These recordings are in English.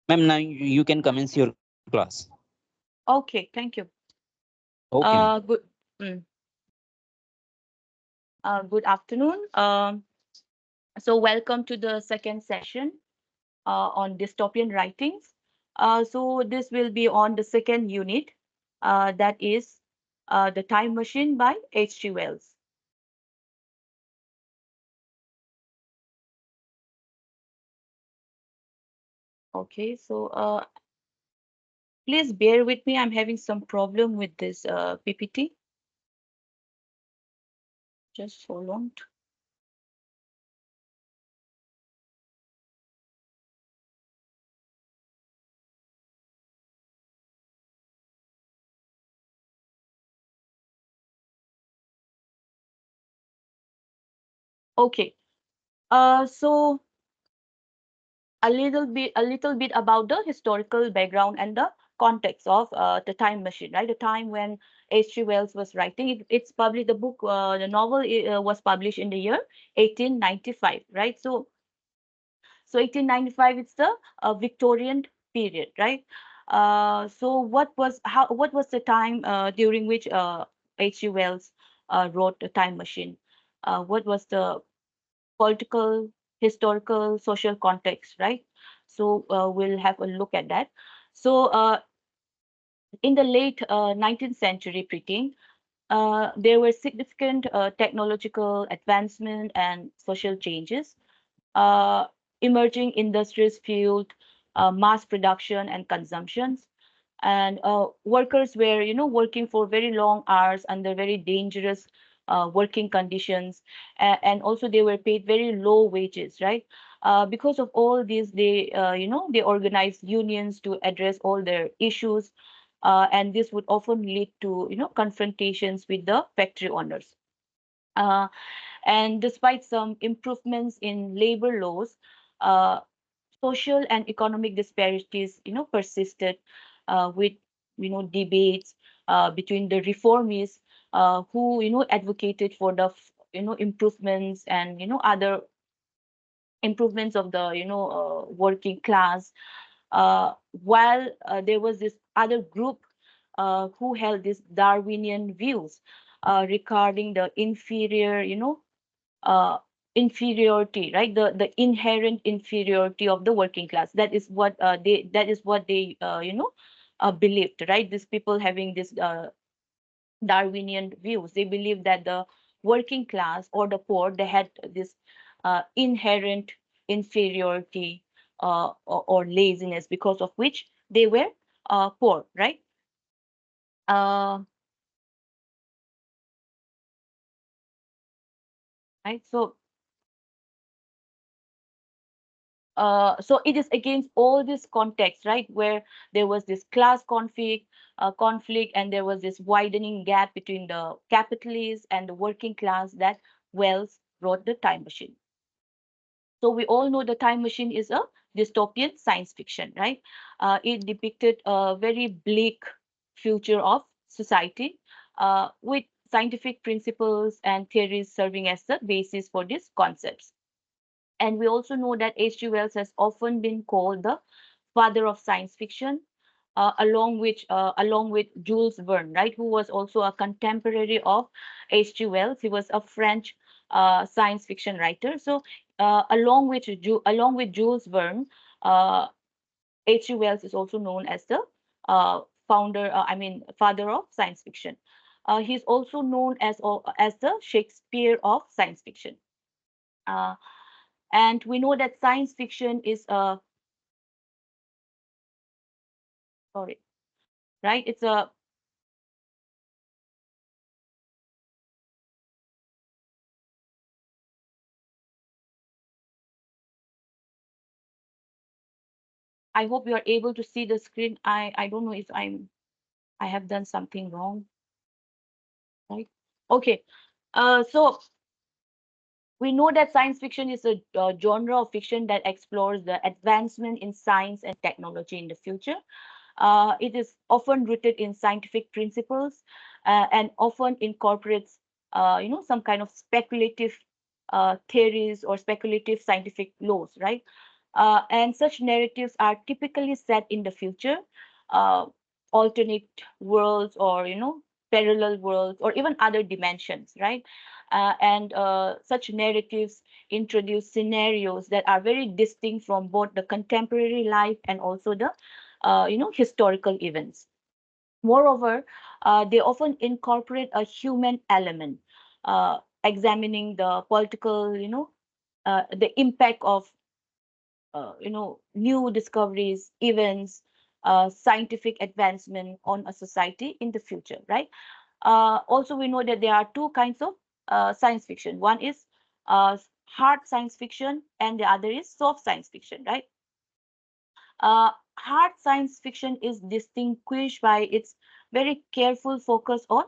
Ma'am, now you can commence your class. Okay, thank you. Okay, ma'am. Good, mm, good afternoon. So welcome to the second session on dystopian writings. So this will be on the second unit, that is The Time Machine by H.G. Wells. Okay, so please bear with me. I'm having some problem with this PPT. Just hold on. Okay. So a little bit about the historical background and the context of the time machine, right? The time when H.G. Wells was writing it, it's published. The novel was published in the year 1895, right? So 1895, it's the Victorian period, right? So what was the time during which H.G. Wells wrote the time machine? What was the political, historical, social context, right? So we'll have a look at that. So in the late 19th century printing, there were significant technological advancement and social changes. Uh, Emerging industries fueled mass production and consumptions, and workers were working for very long hours under very dangerous working conditions, and also they were paid very low wages, right? Because of all this, they organized unions to address all their issues, and this would often lead to confrontations with the factory owners. uh, and despite some improvements in labor laws, uh, social and economic disparities persisted, with debates between the reformists, who advocated for the improvements and other improvements of the working class, while there was this other group who held these Darwinian views regarding the uh, inferiority, right? The inherent inferiority of the working class. That is what they believed, right? These people having this Darwinian views, they believe that the working class or the poor, they had this inherent inferiority, or laziness, because of which they were poor, right? uh, right, so it is against all this context, right, where there was this class conflict, and there was this widening gap between the capitalists and the working class, that Wells wrote the Time Machine. So we all know the Time Machine is a dystopian science fiction, right? It depicted a very bleak future of society, with scientific principles and theories serving as the basis for these concepts. And we also know that H.G. Wells has often been called the father of science fiction, along with Jules Verne, right, who was also a contemporary of H.G. Wells. He was a French science fiction writer. So along with Jules Verne, uh, H.G. Wells is also known as the father of science fiction. He's also known as the Shakespeare of science fiction. Uh, and we know that science fiction is sorry, right? It's a I hope you are able to see the screen. I don't know if I have done something wrong, right? Okay. So we know that science fiction is a genre of fiction that explores the advancement in science and technology in the future. It is often rooted in scientific principles, and often incorporates, some kind of speculative theories or speculative scientific laws, right? And such narratives are typically set in the future, uh, alternate worlds, or parallel worlds, or even other dimensions, right? And such narratives introduce scenarios that are very distinct from both the contemporary life and also the historical events. Moreover, they often incorporate a human element, examining the political, the impact of new discoveries, events, scientific advancement on a society in the future, right? Also, we know that there are two kinds of science fiction. One is hard science fiction, and the other is soft science fiction, right? Hard science fiction is distinguished by its very careful focus on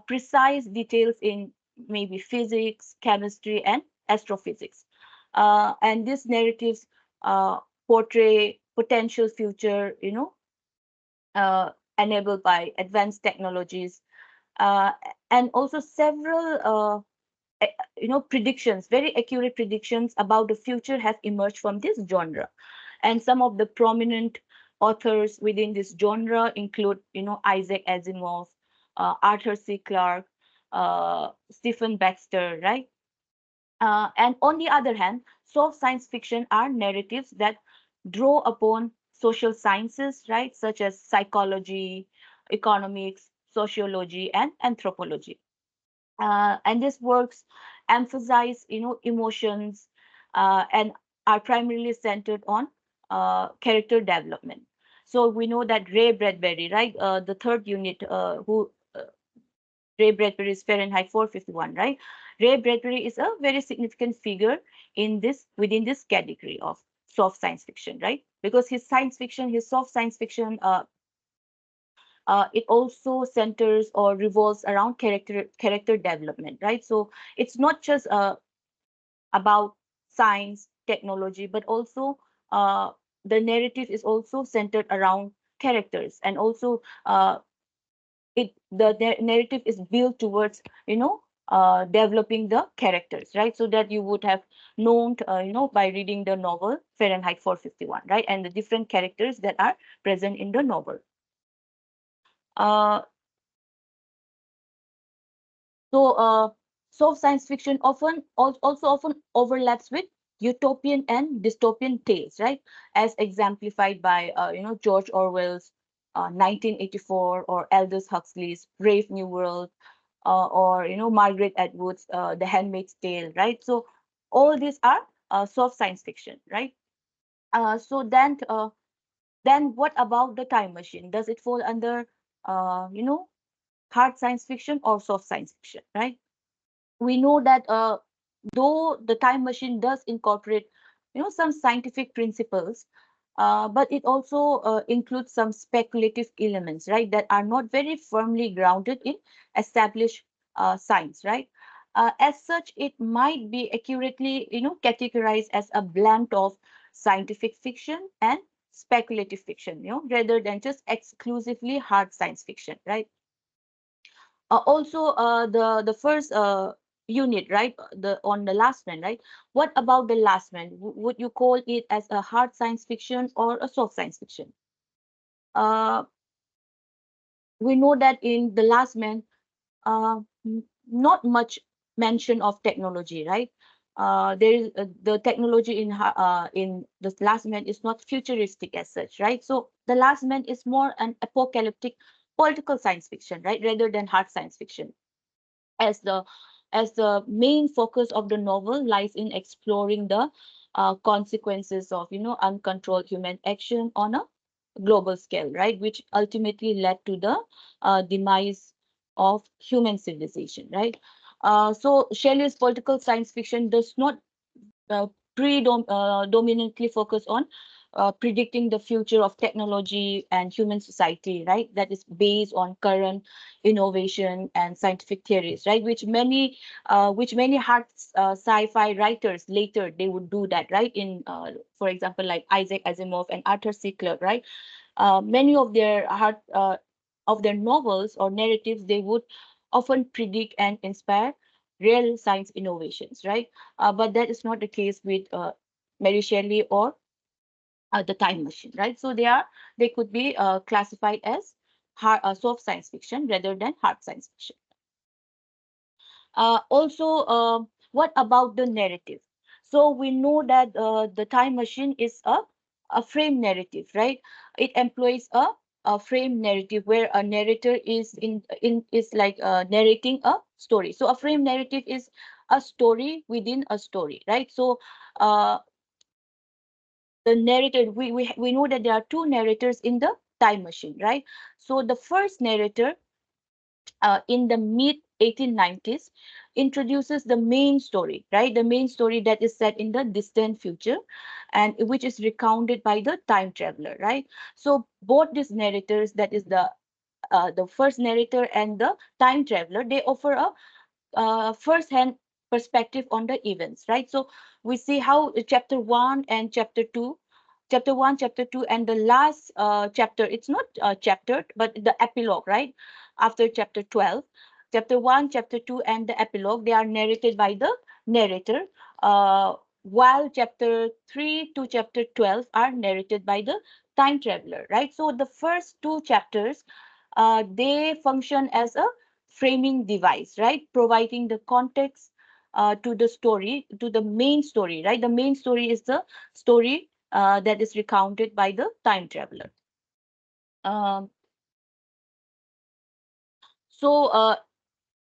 precise details in maybe physics, chemistry, and astrophysics. And these narratives uh, portray potential future, uh, enabled by advanced technologies, uh, and also several predictions, very accurate predictions about the future have emerged from this genre. And some of the prominent authors within this genre include Isaac Asimov, Arthur C. Clarke, Stephen Baxter, right? And on the other hand, soft science fiction are narratives that draw upon social sciences, right, such as psychology, economics, sociology, and anthropology. And these works emphasize emotions, and are primarily centered on character development. So we know that Ray Bradbury, right, the third unit, who Ray Bradbury is Fahrenheit 451, right? Ray Bradbury is a very significant figure in this within this category of soft science fiction, right? Because his soft science fiction, it also centers or revolves around character development, right? So it's not just about science, technology, but also the narrative is also centered around characters, and also the narrative is built towards developing the characters, right? So that you would have known, by reading the novel Fahrenheit 451, right, and the different characters that are present in the novel. Uh, So, soft science fiction also often overlaps with utopian and dystopian tales, right? As exemplified by George Orwell's 1984, or Aldous Huxley's Brave New World, or Margaret Atwood's The Handmaid's Tale, right? So all these are soft science fiction, right? So then what about the time machine? Does it fall under hard science fiction or soft science fiction, right? We know that though the time machine does incorporate some scientific principles, but it also includes some speculative elements, right, that are not very firmly grounded in established science, right? As such, it might be accurately categorized as a blend of scientific fiction and speculative fiction, rather than just exclusively hard science fiction, right? Also, the first unit, right? The on the Last Man, right? What about the Last Man? Would you call it as a hard science fiction or a soft science fiction? Uh, we know that in the Last Man, not much mention of technology, right? There is the technology in the Last Man is not futuristic as such, right? So the Last Man is more an apocalyptic political science fiction, right, rather than hard science fiction, as the main focus of the novel lies in exploring the consequences of uncontrolled human action on a global scale, right, which ultimately led to the demise of human civilization, right? So Shelley's political science fiction does not uh, dominantly focus on predicting the future of technology and human society, right? That is based on current innovation and scientific theories, right? Which many hard sci-fi writers later they would do that, right? For example, like Isaac Asimov and Arthur C. Clarke, right? Many of their novels or narratives, they would often predict and inspire real science innovations, right? But that is not the case with Mary Shelley or the time machine, right? So they could be classified as soft science fiction rather than hard science fiction. What about the narrative? So we know that the time machine is a frame narrative, right? It employs a frame narrative where a narrator is like narrating a story. So a frame narrative is a story within a story, right? So uh, the narrator, we know that there are two narrators in the time machine, right? So the first narrator in the mid 1890s introduces the main story, right? The main story that is set in the distant future and which is recounted by the time traveler, right? So both these narrators, that is the first narrator and the time traveler, they offer a first-hand perspective on the events, right? So we see how chapter one and chapter one, chapter two, and the last chapter, it's not chaptered, but the epilogue, right? After chapter 12, chapter one, chapter two, and the epilogue, they are narrated by the narrator, uh, while chapter 3 to chapter 12 are narrated by the time traveler, right? So the first two chapters, they function as a framing device, right? Providing the context to the story, to the main story, right? The main story is the story that is recounted by the time traveler. Um, so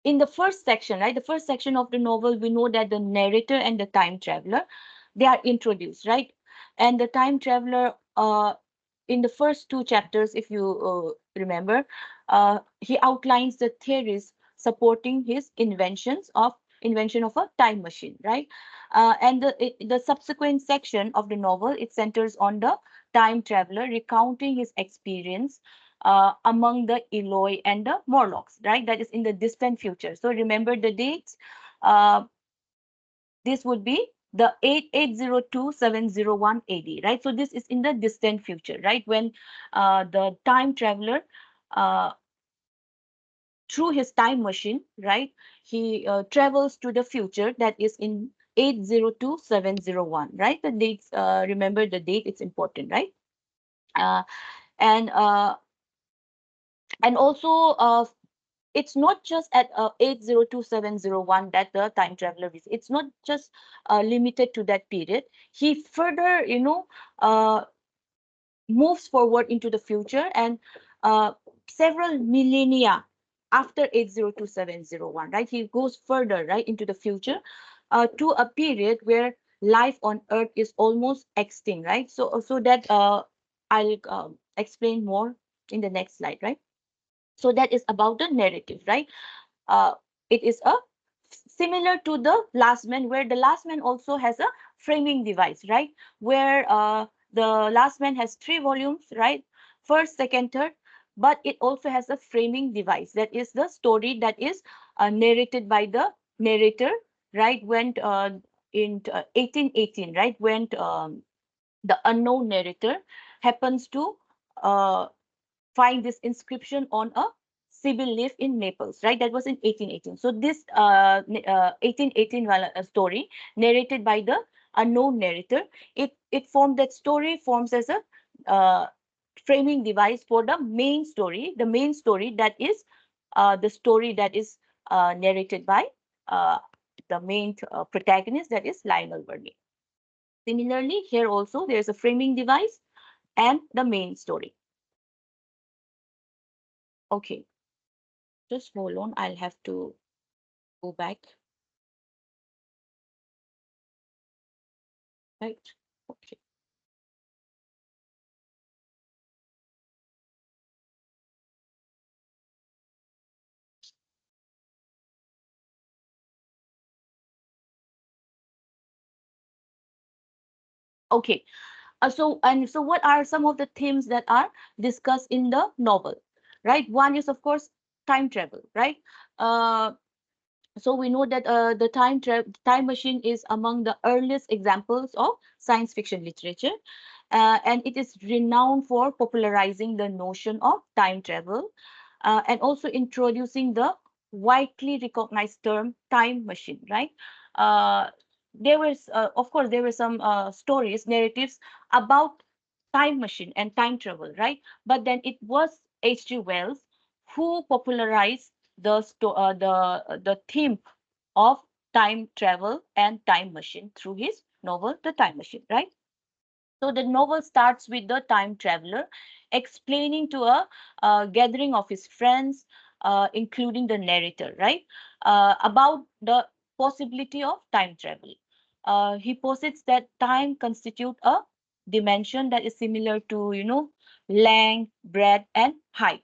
in the first section, right? The first section of the novel, we know that the narrator and the time traveler, they are introduced, right? And the time traveler, in the first two chapters, if you remember, he outlines the theories supporting his invention of a time machine, right? And the subsequent section of the novel, it centers on the time traveler recounting his experience among the Eloi and the Morlocks, right? That is in the distant future. So remember the dates. Uh, this would be the 8802-701 AD, right? So this is in the distant future, right? When the time traveler, uh, through his time machine, right, he travels to the future, that is in 802701, right? The dates, remember the date, it's important, right? Uh, and uh, and also it's not just at 802701 that the time traveler is. It's not just limited to that period. He further, moves forward into the future and uh, several millennia after 802701, right? He goes further, right, into the future to a period where life on Earth is almost extinct, right? So that I'll explain more in the next slide, right? So that is about the narrative, right? uh, it is a similar to the last man, where the last man also has a framing device, right? Where the last man has 3 volumes, right? First, second, third, but it also has a framing device, that is the story that is narrated by the narrator, right? Went in 1818, right? When the unknown narrator happens to uh, find this inscription on a Sibyl leaf in Naples, right? That was in 1818. So this 1818 story narrated by the unknown narrator, it formed, that story forms as a uh, framing device for the main story that is the story that is narrated by uh, the main protagonist, that is Lionel Verney. Similarly, here also there's a framing device and the main story. Okay. Just hold on, I'll have to go back. Right. Okay. Okay. So what are some of the themes that are discussed in the novel? Right. One is, of course, time travel. Right. Uh, so we know that the time machine is among the earliest examples of science fiction literature, and it is renowned for popularizing the notion of time travel, and also introducing the widely recognized term time machine, right? There was, of course, there were some stories, narratives about time machine and time travel, right? But then it was H.G. Wells who popularized the theme of time travel and time machine through his novel The Time Machine, right? So the novel starts with the time traveler explaining to a gathering of his friends, including the narrator, right, about the possibility of time travel. He posits that time constitute a dimension that is similar to, length, breadth, and height,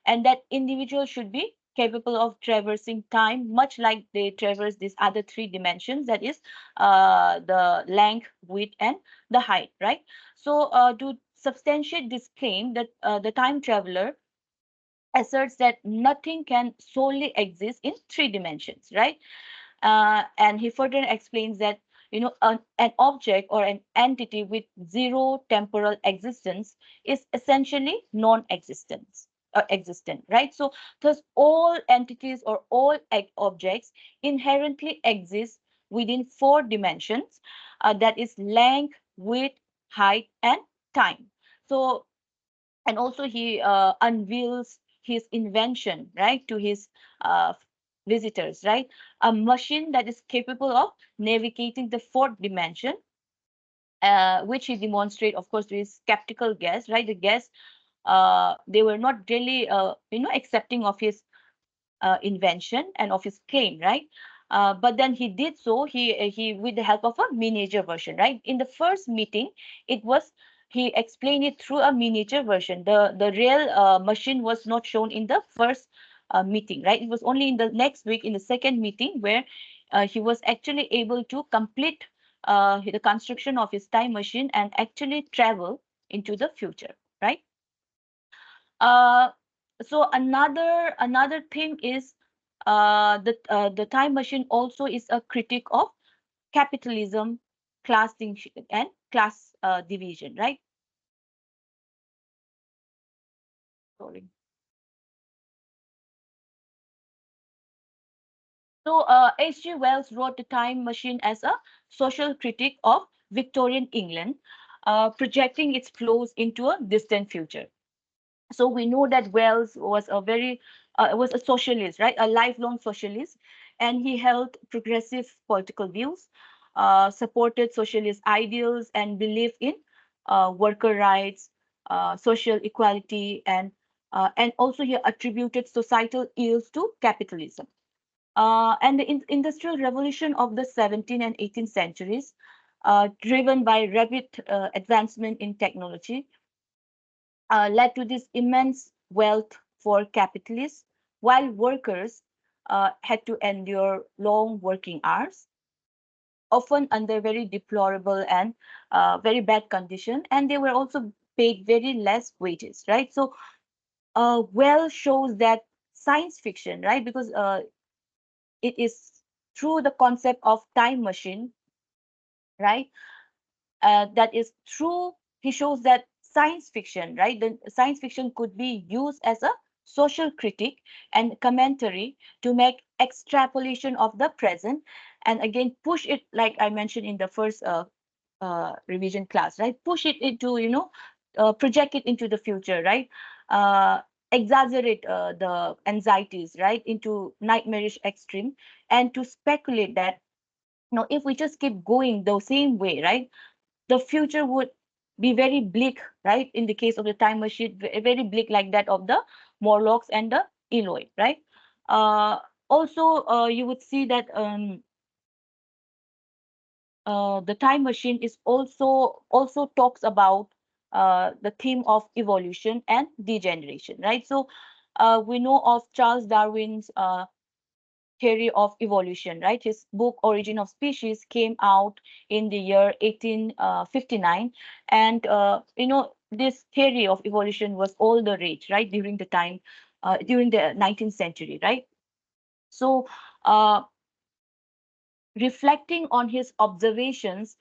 and that individuals should be capable of traversing time much like they traverse these other three dimensions, that is the length, width, and the height, right? So to substantiate this claim, that the time traveler asserts that nothing can solely exist in three dimensions, right? And he further explains that, an object or an entity with zero temporal existence is essentially non-existence existent, right? So thus all entities or all objects inherently exist within four dimensions, that is length, width, height, and time. So, and also he unveils his invention, right, to his uh, visitors, right, a machine that is capable of navigating the fourth dimension, which he demonstrate, of course, to his skeptical guests, right? The guests, they were not really accepting of his invention and of his claim, right? But then he did so. He with the help of a miniature version, right? In the first meeting, it was he explained it through a miniature version. The real machine was not shown in the first meeting, right? It was only in the next week, in the second meeting, where he was actually able to complete the construction of his time machine and actually travel into the future, right? Uh, so another thing is the time machine also is a critique of capitalism, class distinction, and class division, right? Sorry. So H.G. Wells wrote The Time Machine as a social critique of Victorian England, projecting its flaws into a distant future. So we know that Wells was a very was a socialist, right? A lifelong socialist, and he held progressive political views, supported socialist ideals, and believed in worker rights, social equality, and also he attributed societal ills to capitalism. And the industrial revolution of the 17th and 18th centuries, driven by rapid advancement in technology, led to this immense wealth for capitalists, while workers had to endure long working hours, often under very deplorable and very bad condition, and they were also paid very less wages, right? So, well shows that science fiction, right? Because it is through the concept of time machine, right? That is true. He shows that science fiction, right? The science fiction could be used as a social critique and commentary to make extrapolation of the present, and again push it, like I mentioned in the first revision class, right? Push it into, project it into the future, right? Uh, Exaggerate the anxieties, right, into nightmarish extreme, and to speculate that, if we just keep going the same way, right, the future would be very bleak, right? In the case of the time machine, very bleak, like that of the Morlocks and the Eloi, right? Uh, Also, you would see that the time machine is also talks about the theme of evolution and degeneration, right? So we know of Charles Darwin's theory of evolution, right? His book Origin of Species came out in the year 1859, and this theory of evolution was all the rage, right, during the time, during the 19th century, right? So, reflecting on his observations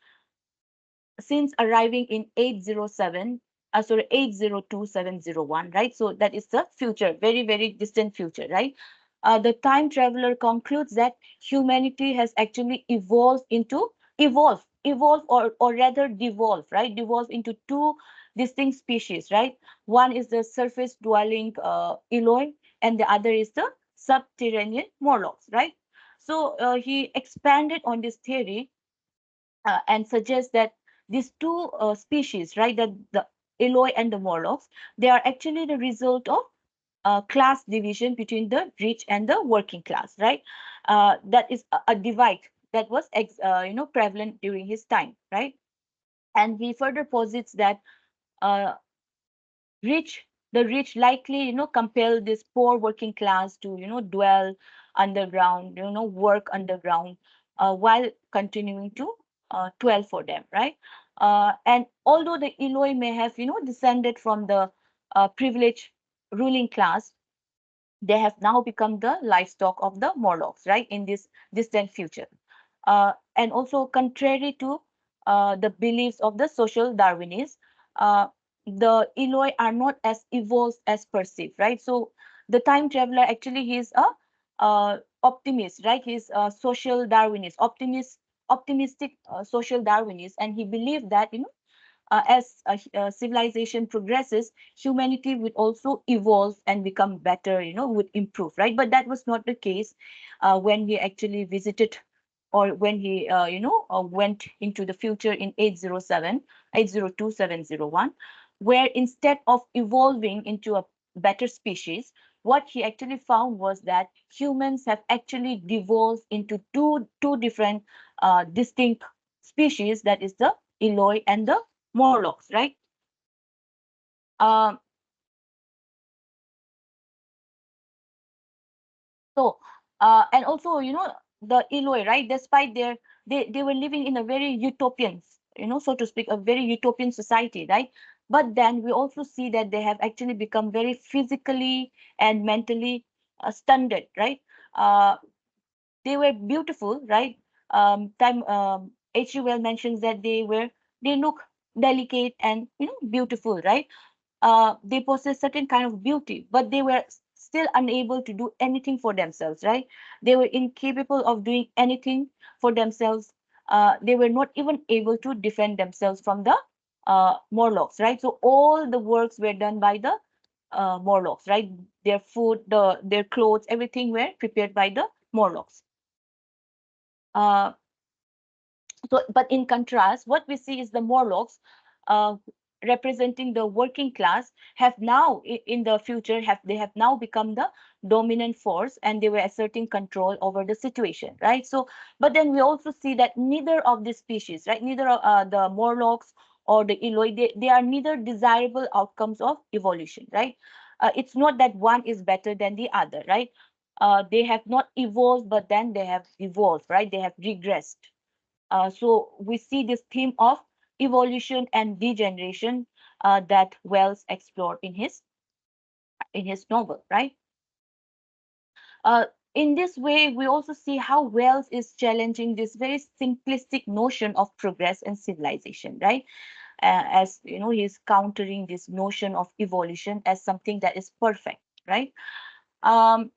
since arriving in 807, sorry, 802701, right? So that is the future, very, very distant future, right? The time traveler concludes that humanity has actually evolved evolve, or rather devolve, right? Devolve into two distinct species, right? One is the surface dwelling Eloi, and the other is the subterranean Morlocks, right? So he expanded on this theory and suggests that these two species, right, that the Eloi and the Morlocks, they are actually the result of class division between the rich and the working class, right? That is a divide that was prevalent during his time, right? And he further posits that uh, rich the rich likely compel this poor working class to dwell underground, work underground, while continuing to toil for them, right? And although the Eloi may have descended from the privileged ruling class, they have now become the livestock of the Morlocks, right, in this distant future. And also, contrary to the beliefs of the social Darwinists, uh, the Eloi are not as evolved as perceived, right? So the time traveler actually he's a optimist, right? He's a social Darwinist, optimistic social Darwinist, and he believed that as civilization progresses, humanity would also evolve and become better, would improve, right? But that was not the case when he actually visited, or when he, went into the future in 802-701, where instead of evolving into a better species, what he actually found was that humans have actually devolved into two different distinct species, that is the Eloi and the Morlocks, right? Um, so, and also, the Eloi, right? Despite they were living in a very utopian, so to speak, a very utopian society, right? But then we also see that they have actually become very physically and mentally stunted, right? Uh, they were beautiful, right? H.G. Well mentions that they look delicate and beautiful, right? They possess certain kind of beauty, but they were still unable to do anything for themselves, right? They were incapable of doing anything for themselves. They were not even able to defend themselves from the Morlocks, right? So all the works were done by the Morlocks, right? Their food, their clothes, everything were prepared by the Morlocks. Uh, so, but in contrast, what we see is the Morlocks, uh, representing the working class, have now, in the future, they have now become the dominant force, and they were asserting control over the situation, right? So, but then we also see that neither of these species, right, neither the Morlocks or the Eloi, they are neither desirable outcomes of evolution, right? It's not that one is better than the other, right? They have not evolved, but then they have evolved, right? They have regressed. So we see this theme of evolution and degeneration that Wells explored in his novel, right? Uh, in this way, we also see how Wells is challenging this very simplistic notion of progress and civilization, right? As he's countering this notion of evolution as something that is perfect, right? Um,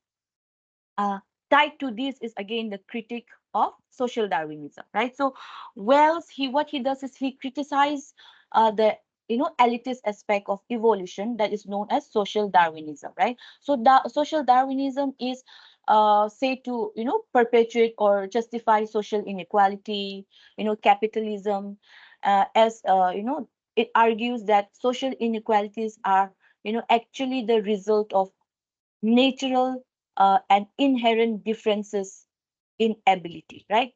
uh, Tied to this is again the critic of social Darwinism, right? So Wells, what he does is he criticizes the elitist aspect of evolution that is known as social Darwinism, right? So social Darwinism is say to perpetuate or justify social inequality, capitalism, as it argues that social inequalities are actually the result of natural and inherent differences in ability, right?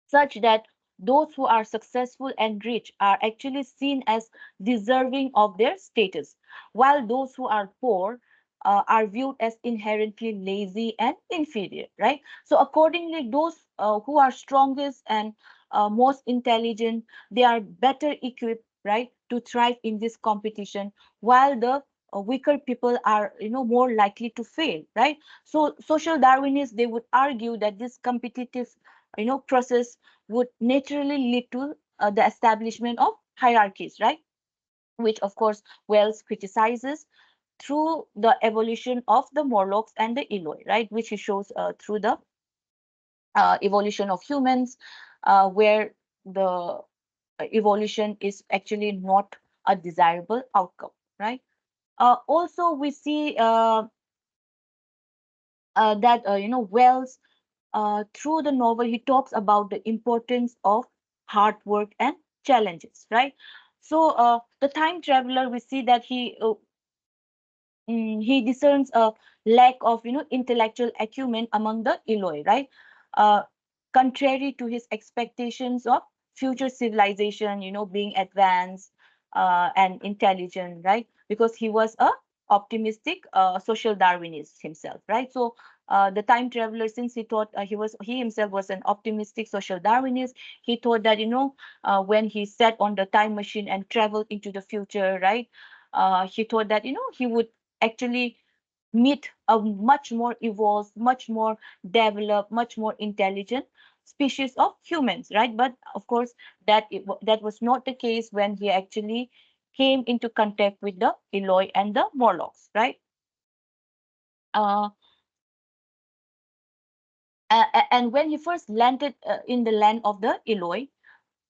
Such that those who are successful and rich are actually seen as deserving of their status, while those who are poor are viewed as inherently lazy and inferior, right? So, accordingly, those who are strongest and most intelligent, they are better equipped, right, to thrive in this competition, while the weaker people are more likely to fail, right? So social Darwinists, they would argue that this competitive process would naturally lead to the establishment of hierarchies, right? Which, of course, Wells criticizes through the evolution of the Morlocks and the Eloi, right? Which he shows through the evolution of humans, where the evolution is actually not a desirable outcome, right? Also, we see that Wells, through the novel, he talks about the importance of hard work and challenges, right? So the time traveler, we see that he discerns a lack of intellectual acumen among the Eloi, right? Uh, Contrary to his expectations of future civilization, being advanced and intelligent, right? Because he was a optimistic social Darwinist himself, right? So the time traveler, since he thought he himself was an optimistic social Darwinist, he thought that when he sat on the time machine and traveled into the future, right? He thought that he would actually meet a much more evolved, much more developed, much more intelligent species of humans, right? But of course, that was not the case when he actually came into contact with the Eloi and the Morlocks, right? Uh, and when he first landed in the land of the Eloi,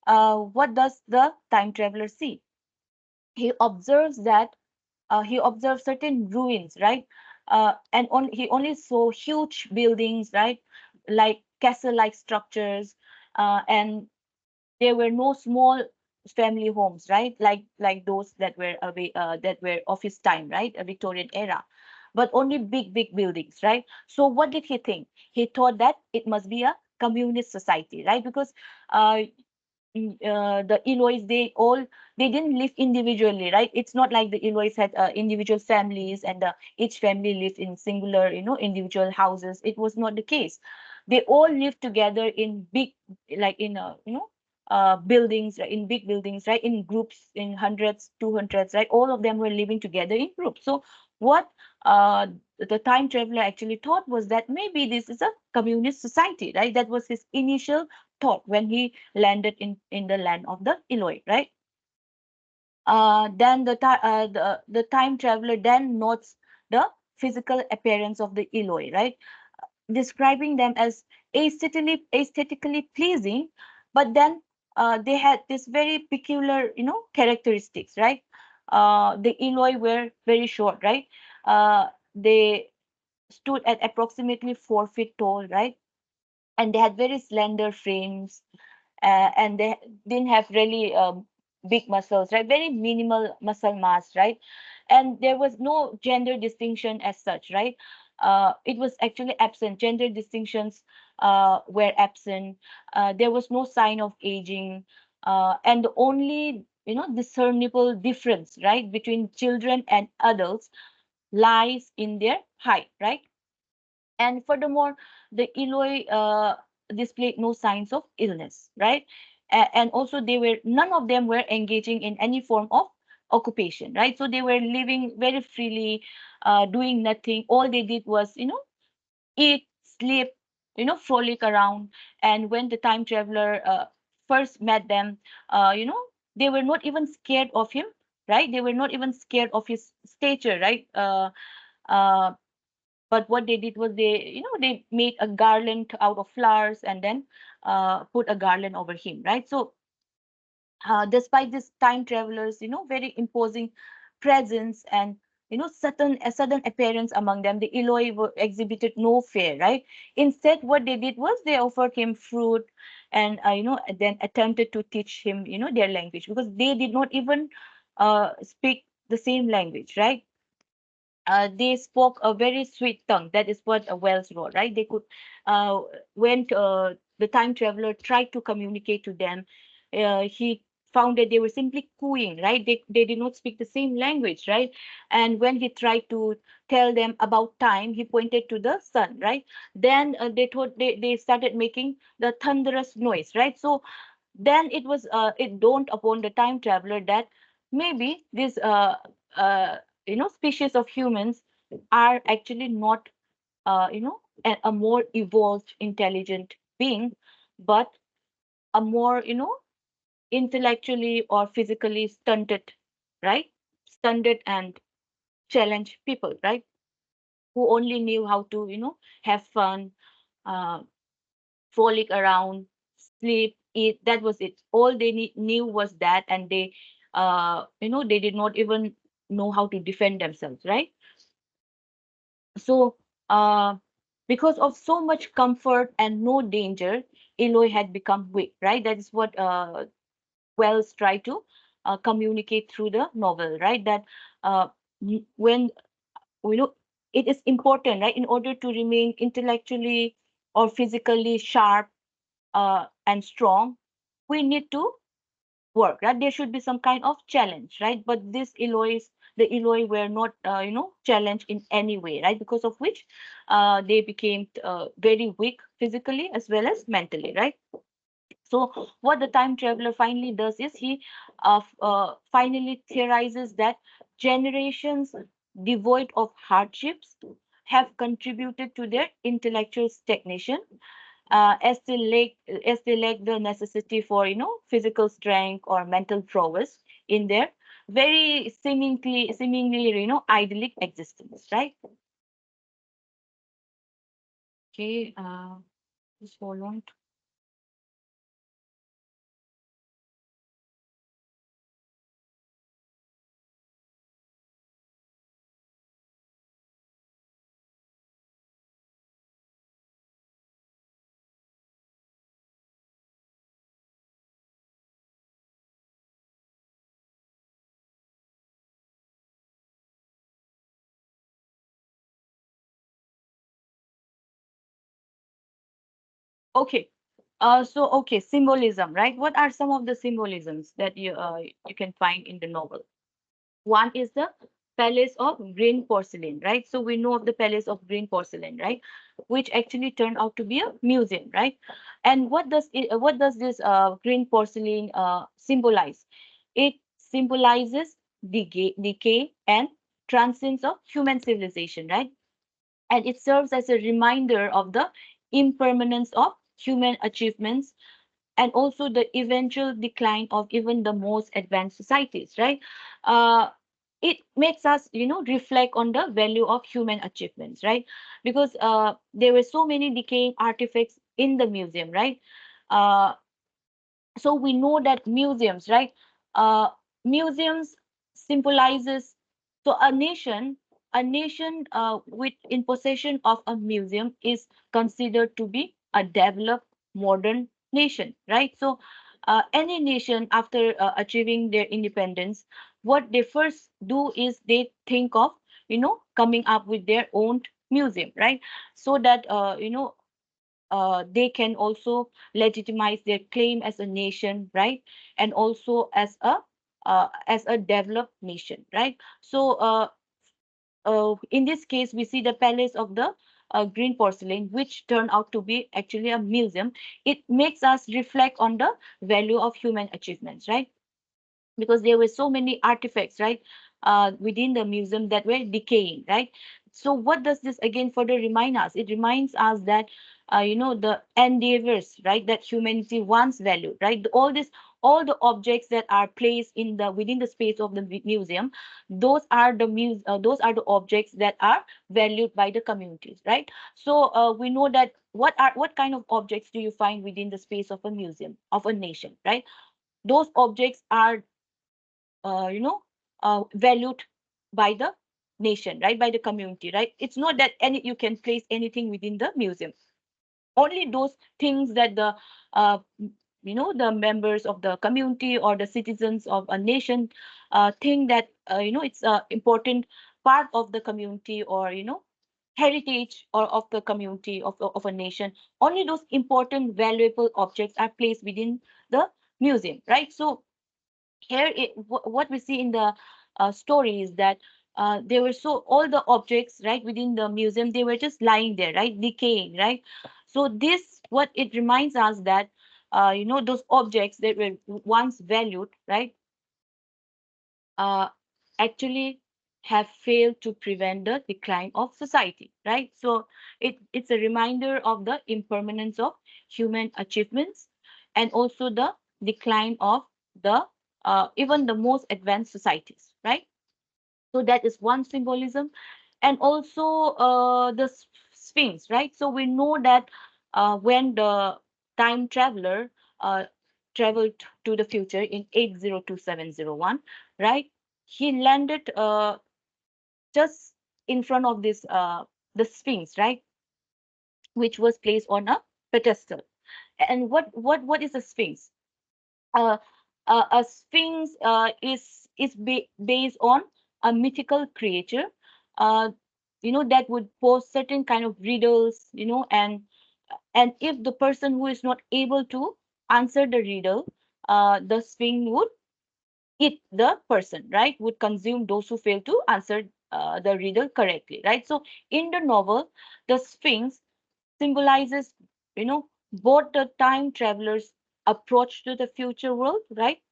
what does the time traveler see? He observes that he observed certain ruins, right? He only saw huge buildings, right? Like castle-like structures, and there were no small family homes, right? Like those that were of his time, right? A Victorian era, but only big buildings, right? So what did he think? He thought that it must be a communist society, right? Because uh, the Elois, they didn't live individually, right? It's not like the Elois had individual families and each family lived in singular, individual houses. It was not the case. They all lived together in big, like in buildings, right? In big buildings, right? In groups, in hundreds, 200s, right? All of them were living together in groups. So what uh, the time traveler actually thought was that maybe this is a communist society, right? That was his initial thought when he landed in the land of the Eloi, right? Then the time traveler then notes the physical appearance of the Eloi, right? Describing them as aesthetically pleasing, but then they had this very peculiar, characteristics, right? The Eloi were very short, right? They stood at approximately 4 feet tall, right? And they had very slender frames, and they didn't have really big muscles, right? Very minimal muscle mass, right? And there was no gender distinction as such, right? It was actually absent. Gender distinctions were absent. There was no sign of aging, and the only discernible difference, right, between children and adults lies in their height, right? And furthermore, the Eloi displayed no signs of illness, right? And also, they were none of them were engaging in any form of occupation, right? So they were living very freely, doing nothing. All they did was, eat, sleep, frolic around. And when the time traveler first met them, they were not even scared of him, right? They were not even scared of his stature, right? Uh, but what they did was they made a garland out of flowers and then put a garland over him, right? So despite this time travelers very imposing presence and sudden appearance among them, the Eloi exhibited no fear, right? Instead, what they did was they offered him fruit and then attempted to teach him their language, because they did not even speak the same language, right? They spoke a very sweet tongue. That is what a Wells wrote, right? They could, when the time traveler tried to communicate to them, he found that they were simply cooing, right? They did not speak the same language, right? And when he tried to tell them about time, he pointed to the sun, right? Then they thought they started making the thunderous noise, right? So then it dawned upon the time traveler that maybe this uh, species of humans are actually not a more evolved intelligent being, but a more intellectually or physically stunted, right? Stunted and challenged people, right? Who only knew how to have fun, uh, frolic around, sleep, That was it. All they knew was that, and they, they did not even know how to defend themselves, right? So, because of so much comfort and no danger, Eloy had become weak, right? That is what Wells tried to communicate through the novel, right? That when you know it is important, right, in order to remain intellectually or physically sharp and strong, we need to work, right? There should be some kind of challenge, right? But the Eloy were not, challenged in any way, right? Because of which they became very weak physically as well as mentally, right? So what the time traveler finally does is he finally theorizes that generations devoid of hardships have contributed to their intellectual stagnation, as they lack the necessity for physical strength or mental prowess in their very seemingly idyllic existence, right? Okay, just hold on. Okay. Okay, symbolism, right? What are some of the symbolisms that you can find in the novel? One is the Palace of Green Porcelain, right? So we know of the Palace of Green Porcelain, right? Which actually turned out to be a museum, right? And what does this green porcelain symbolize? It symbolizes decay and transience of human civilization, right? And it serves as a reminder of the impermanence of human achievements and also the eventual decline of even the most advanced societies, right? uh, it makes us reflect on the value of human achievements, right? Because there were so many decaying artifacts in the museum, right? uh, so we know that museums, right? uh, Museums symbolizes, so a nation with in possession of a museum is considered to be a developed modern nation, right? So any nation after achieving their independence, what they first do is they think of coming up with their own museum, right? So that they can also legitimize their claim as a nation, right? And also as a developed nation, right? So in this case, we see the Palace of the Green Porcelain, which turned out to be actually a museum. It makes us reflect on the value of human achievements, right? Because there were so many artifacts, right, within the museum that were decaying, right? So what does this again further remind us? It reminds us that the endeavors, right, that humanity once valued, right? All the objects that are placed in the within the space of the museum, those are the objects that are valued by the communities, right? So we know that what kind of objects do you find within the space of a museum of a nation, right? Those objects are you know valued by the nation, right, by the community, right? It's not that any you can place anything within the museum. Only those things that the members of the community or the citizens of a nation think that it's a important part of the community, or heritage or of the community of a nation. Only those important valuable objects are placed within the museum, right? So here what we see in the story is that there were so all the objects, right, within the museum, they were just lying there, right, decaying, right? So this what it reminds us that those objects that were once valued, right, uh, actually have failed to prevent the decline of society, right? So it's a reminder of the impermanence of human achievements and also the decline of the even the most advanced societies, right? So that is one symbolism. And also the sphinx, right? So we know that when the time traveler uh, traveled to the future in 802701, right? He landed just in front of this the Sphinx, right, which was placed on a pedestal. And what is a Sphinx? uh, a Sphinx is based on a mythical creature, uh, that would pose certain kind of riddles, and if the person who is not able to answer the riddle, the Sphinx would eat the person, right? Would consume those who fail to answer the riddle correctly, right? So in the novel, the Sphinx symbolizes, both the time travelers' approach to the future world, right?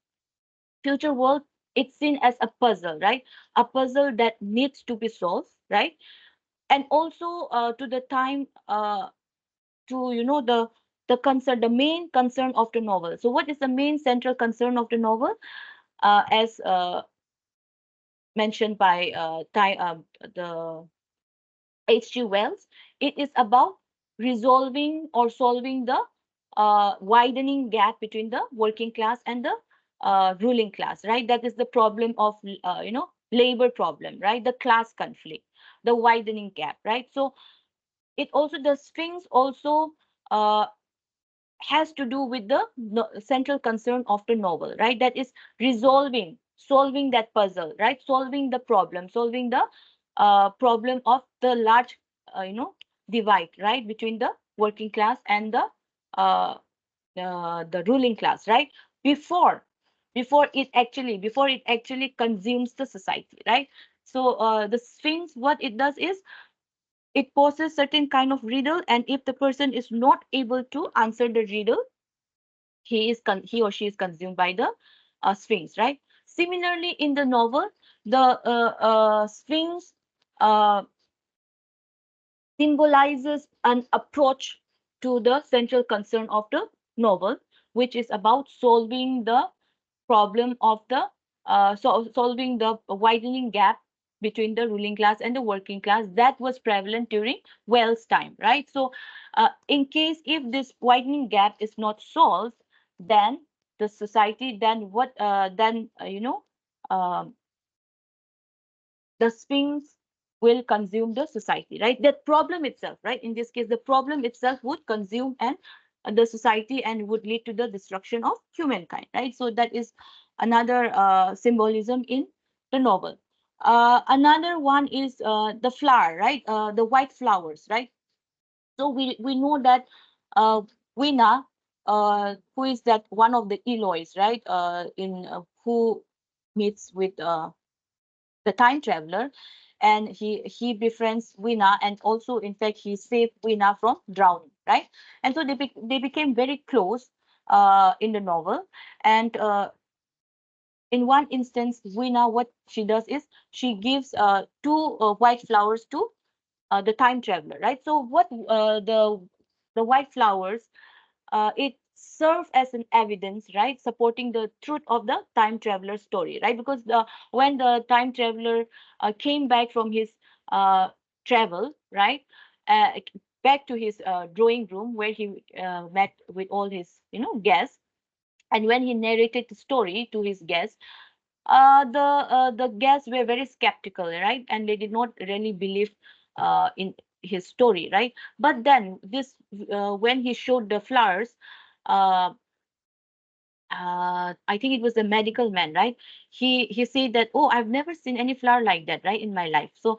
Future world, it's seen as a puzzle, right? A puzzle that needs to be solved, right? And also to the time, to the concern, the main concern of the novel. So, what is the main central concern of the novel? As mentioned by the H.G. Wells, it is about resolving or solving the widening gap between the working class and the ruling class, right? That is the problem of, labor problem, right? The class conflict, the widening gap, right? So it also, the Sphinx also uh, has to do with the central concern of the novel, right? That is solving that puzzle, right? Solving the problem, solving the problem of the large, divide, right, between the working class and uh, the ruling class, right? Before before it actually consumes the society, right? So the Sphinx, what it does is it poses certain kind of riddle, and if the person is not able to answer the riddle, he or she is consumed by the Sphinx, right? Similarly, in the novel, the Sphinx uh, symbolizes an approach to the central concern of the novel, which is about solving the problem of the solving the widening gap between the ruling class and the working class that was prevalent during Wells' time, right? So, in case if this widening gap is not solved, then the society, then what, then um, the Sphinx will consume the society, right? That problem itself, right? In this case, the problem itself would consume and the society and would lead to the destruction of humankind, right? So that is another symbolism in the novel. Another one is the flower, right? The white flowers, right? So we know that Wina, who is that one of the Eloys, right? In who meets with the time traveler, and he befriends Wina, and also in fact he saved Wina from drowning, right? And so they became very close in the novel, and in one instance, Wina, what she does is she gives two white flowers to the time traveler, right? So what the white flowers, it serves as an evidence, right, supporting the truth of the time traveler story, right? Because when the time traveler came back from his uh, travel, right, uh, back to his drawing room where he met with all his guests, and when he narrated the story to his guests, the guests were very skeptical, right, and they did not really believe in his story, right? But then this when he showed the flowers, uh, I think it was a medical man, right? He said that, oh, I've never seen any flower like that, right, in my life. So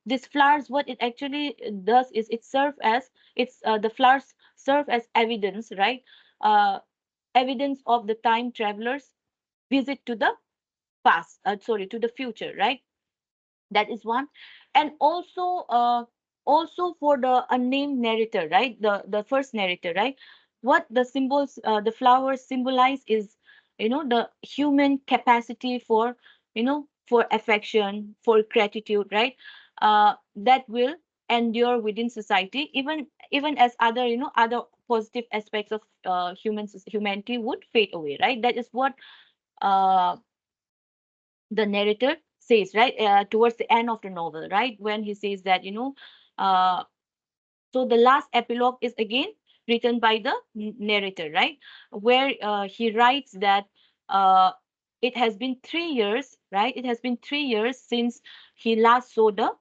this flowers, what it actually does is it serve as the flowers serve as evidence, right? Evidence of the time travelers visit to the past, sorry, to the future, right? That is one. And also for the unnamed narrator, right, the first narrator, right, what the symbols, the flowers symbolize is, the human capacity for, for affection, for gratitude, right, that will endure within society, even as other, other positive aspects of humanity would fade away, right? That is what uh the narrator says, right, towards the end of the novel, right, when he says that, uh, so the last epilogue is again written by the narrator, right? Where he writes that uh, it has been 3 years, right? It has been 3 years since he last saw the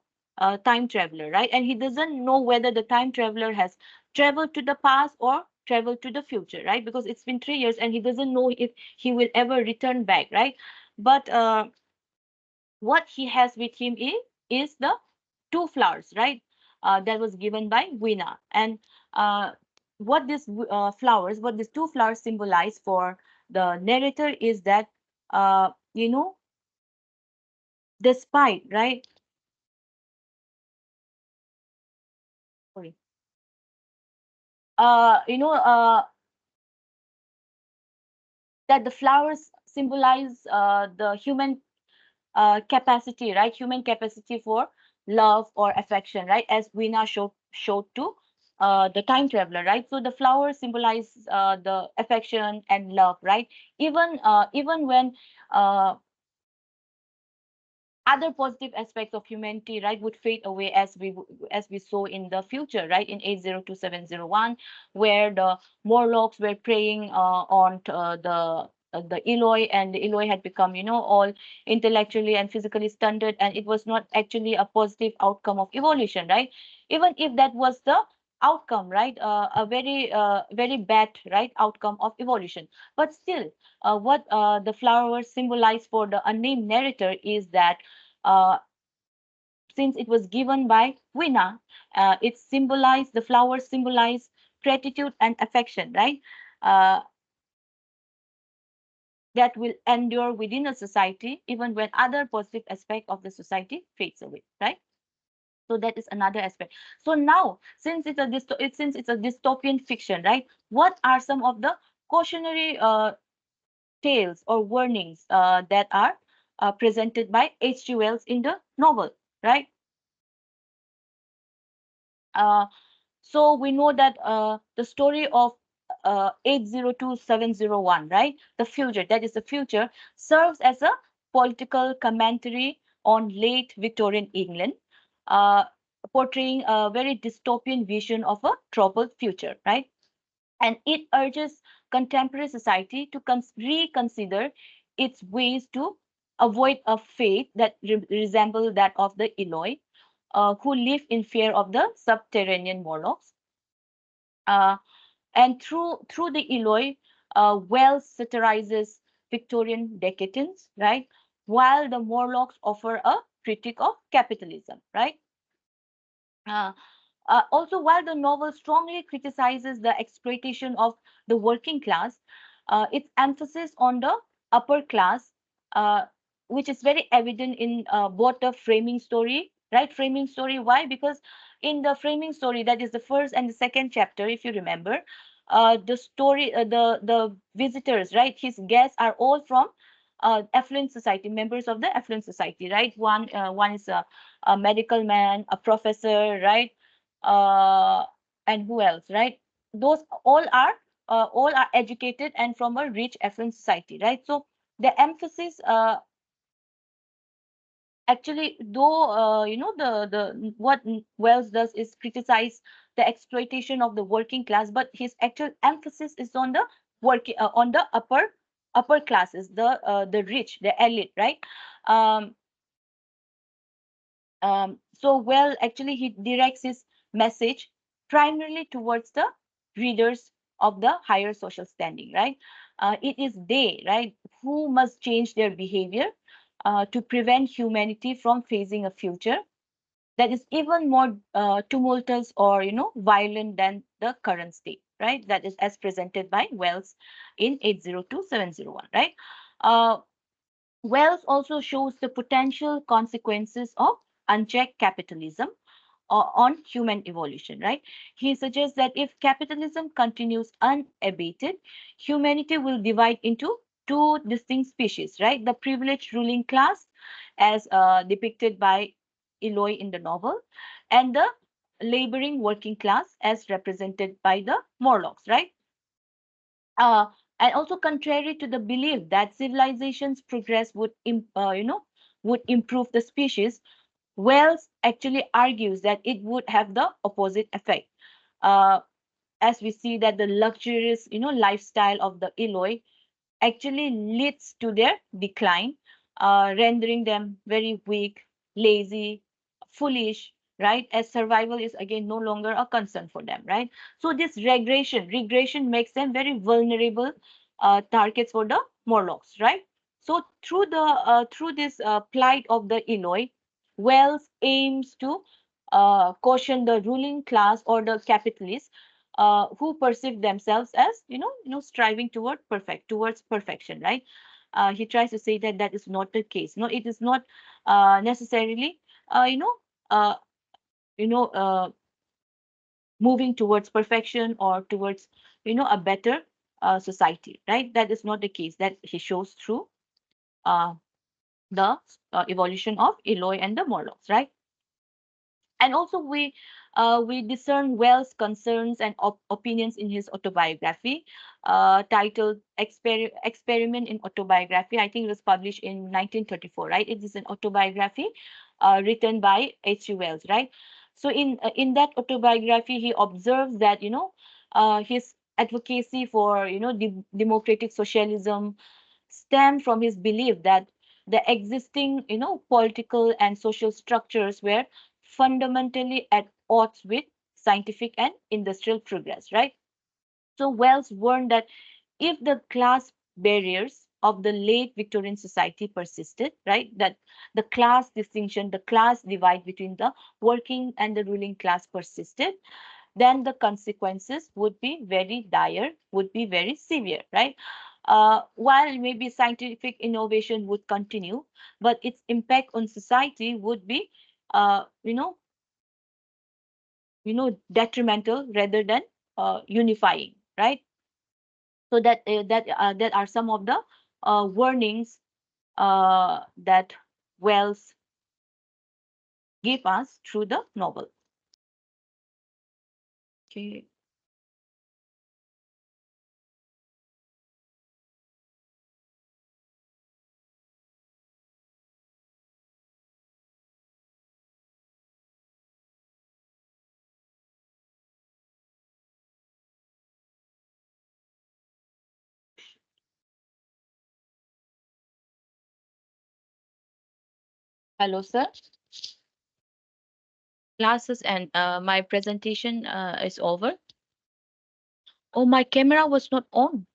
time traveler, right? And he doesn't know whether the time traveler has traveled to the past or traveled to the future, right? Because it's been 3 years and he doesn't know if he will ever return back, right? But what he has with him is the two flowers, right? That was given by Wina. And what these flowers, what these two flowers symbolize for the narrator is that, you know, despite, right? Sorry. You know, that the flowers symbolize the human capacity, right? Human capacity for love or affection, right? As Veena showed to the time traveler, right? So the flowers symbolize the affection and love, right? Even when uh, other positive aspects of humanity, right, would fade away as we saw in the future, right, in 802701, where the Morlocks were preying on the Eloi, and the Eloi had become, you know, all intellectually and physically stunted, and it was not actually a positive outcome of evolution, right? Even if that was the outcome, right, a very bad, right, outcome of evolution, but still, what the flowers symbolize for the unnamed narrator is that uh, since it was given by Wina, it symbolized, the flowers symbolize gratitude and affection, right? Uh, that will endure within a society even when other positive aspect of the society fades away, right? So that is another aspect. So now, since since it's a dystopian fiction, right? What are some of the cautionary tales or warnings that are presented by H.G. Wells in the novel, right? Uh, so we know that the story of 802701, right? The future, that is the future, serves as a political commentary on late Victorian England, uh, portraying a very dystopian vision of a troubled future, right? And it urges contemporary society to reconsider its ways to avoid a fate that resemble that of the Eloi, who live in fear of the subterranean Morlocks. Uh, and through the Eloi, Wells satirizes Victorian decadence, right? While the Morlocks offer a critique of capitalism, right? Uh, also, while the novel strongly criticizes the exploitation of the working class, its emphasis on the upper class, uh, which is very evident in both the framing story, right? Framing story, why? Because in the framing story, that is the first and the second chapter, if you remember, the story, the visitors, right? His guests are all from affluent society, members of the affluent society, right? One is a medical man, a professor, right? uh, and who else, right? Those all are educated and from a rich affluent society, right? So the emphasis, actually, though, you know, the what Wells does is criticize the exploitation of the working class, but his actual emphasis is on the working on the upper classes, the rich, the elite, right? um, so, well, actually, he directs his message primarily towards the readers of the higher social standing, right? It is they, right, who must change their behavior to prevent humanity from facing a future that is even more tumultuous or, you know, violent than the current state, right? That is as presented by Wells in 802701, right? Uh, Wells also shows the potential consequences of unchecked capitalism on human evolution, right? He suggests that if capitalism continues unabated, humanity will divide into two distinct species, right? The privileged ruling class, as depicted by Eloi in the novel, and the laboring working class, as represented by the Morlocks, right? uh, and also contrary to the belief that civilization's progress would you know, would improve the species, Wells actually argues that it would have the opposite effect. uh, as we see that the luxurious, lifestyle of the Eloi actually leads to their decline, rendering them very weak, lazy, foolish, right? As survival is again no longer a concern for them, right? So this regression makes them very vulnerable targets for the Morlocks, right? So through this plight of the Eloi, Wells aims to caution the ruling class or the capitalists who perceive themselves as striving towards perfection, right? He tries to say that that is not the case. No, it is not necessarily uh, you know uh, you know moving towards perfection or towards a better society, right? That is not the case that he shows through uh, the evolution of Eloi and the Morlocks, right? And also we discern Wells' concerns and opinions in his autobiography, titled Experiment in Autobiography. I think it was published in 1934, right? It is an autobiography written by H.G. Wells, right? So in that autobiography, he observes that his advocacy for democratic socialism stemmed from his belief that the existing political and social structures were fundamentally at odds with scientific and industrial progress, right? So Wells warned that if the class barriers of the late Victorian society persisted, right, that the class distinction, the class divide between the working and the ruling class persisted, then the consequences would be very dire, would be very severe, right? While maybe scientific innovation would continue, but its impact on society would be, uh, you know, detrimental rather than unifying, right? So that are some of the warnings that Wells gave us through the novel. Okay. Hello, sir. Classes and my presentation is over. Oh, my camera was not on.